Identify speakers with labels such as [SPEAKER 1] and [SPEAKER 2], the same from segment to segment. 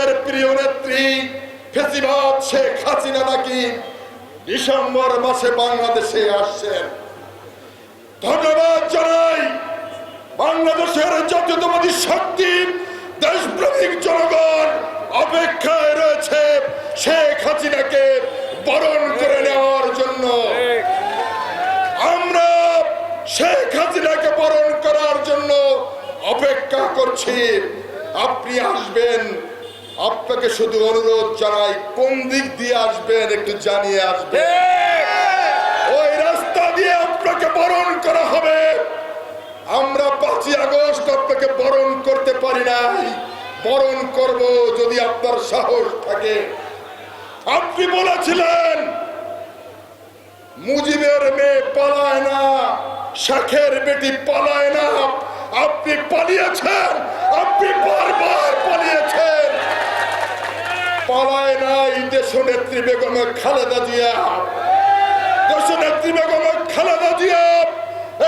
[SPEAKER 1] আমাদের প্রিয় নেত্রী ফেসিবাদ শেখ হাসিনা নাকি ডিসেম্বর মাসে বাংলাদেশে আসছেন। ধন্যবাদ জানাই বাংলাদেশের জাতীয়তাবাদী শক্তি, দেশপ্রেমিক জনগণ অপেক্ষায় রয়েছে শেখ হাসিনাকে বরণ করে নেওয়ার জন্য। আমরা শেখ হাসিনাকে বরণ করার জন্য অপেক্ষা করছি। আপনি আসবেন, আপনাকে শুধু অনুরোধ জানাই কোন দিক দিয়ে আসবেন একটু জানিয়ে আসবেন। ওই রাস্তা দিয়ে আপনাকে বরণ করা হবে। আমরা 5ই আগস্ট আপনাকে বরণ করতে পারি নাই, বরণ করব যদি আপনার সাহস থাকে। আপনি বলেছিলেন মুজিবের মেয়ে পালায় না, শেখের বেটি পালায় না। আপনি পালিয়েছেন, আপনি বারবার পালিয়েছেন। পালায় নাই দেশনেত্রী বেগম খালেদা জিয়া। দেশনেত্রী বেগম খালেদা জিয়া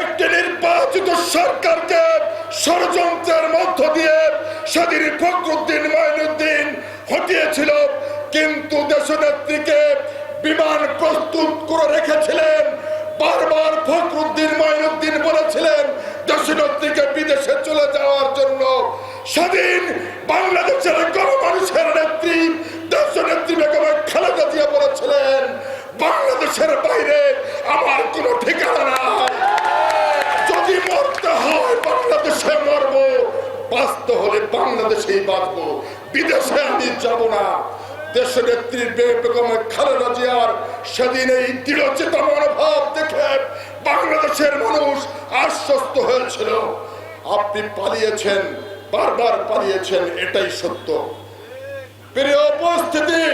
[SPEAKER 1] একটি নির্বাচিত সরকারকে ষড়যন্ত্রের মধ্য দিয়ে সেদিন ফখরুদ্দিন মঈনুদ্দিন হটিয়েছিল, কিন্তু দেশনেত্রীকে বিমান প্রস্তুত করে রেখেছিলেন। বারবার ফখরুদ্দিন মঈনুদ্দিন বলেছিলেন দেশনেত্রীকে বিদেশে চলে যাওয়ার জন্য। সেদিন বাংলাদেশের গণমানুষের নেত্রী দেশনেত্রী বেগম খালেদা জিয়া বলেছিলেন বাংলাদেশের বাইরে আমার কোনো ঠিকানা নাই, যদি মরতে হয় বাংলাদেশে মরব, বাঁচতে হলে বাংলাদেশেই বাঁচব, বিদেশে আমি যাব না। দেশনেত্রী বেগম খালেদা জিয়ার সেদিন এই দৃঢ়চেতা মনোভাব দেখে বাংলাদেশের মানুষ আশ্বস্ত হয়েছিল। আপনি পালিয়েছেন, বারবার পালিয়েছেন, এটাই সত্য। প্রিয় উপস্থিতি,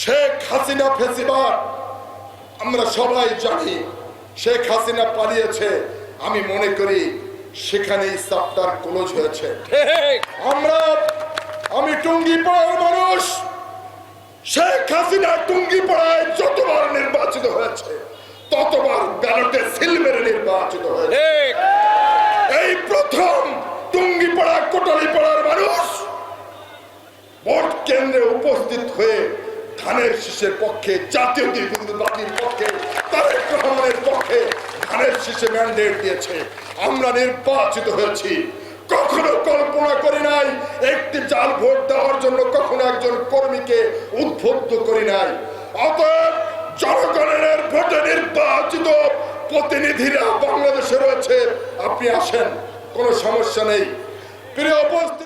[SPEAKER 1] শেখ হাসিনা ফেসিবাদ আমরা সবাই জানি। শেখ হাসিনা পালিয়েছে, আমি মনে করি সেখানেই চ্যাপ্টার ক্লোজ হয়েছে। আমি টুঙ্গিপাড়ার মানুষ। শেখ হাসিনা টুঙ্গিপাড়ায় যতবার নির্বাচিত হয়েছে ততবার ব্যালটে সিল মেরে নির্বাচিত হয়েছে। এই প্রথম টুঙ্গিপাড়া কোটালীপাড়ার মানুষ ভোট কেন্দ্রে উপস্থিত হয়ে ধানের শীষের পক্ষে, জাতীয়তাবাদীর পক্ষে, তারেক রহমানের পক্ষে ধানের শীষে ম্যান্ডেট দিয়েছে। আমরা নির্বাচিত হয়েছি। কখনো কল্পনা করি নাই একটি জাল ভোট দেওয়ার জন্য, কখনো একজন কর্মীকে উদ্বুদ্ধ করি নাই। অতএব জনগণের ভোটে নির্বাচিত প্রতিনিধিরা বাংলাদেশে রয়েছে। আপনি আসেন, কোনো সমস্যা নেই। প্রিয় উপস্থিতি।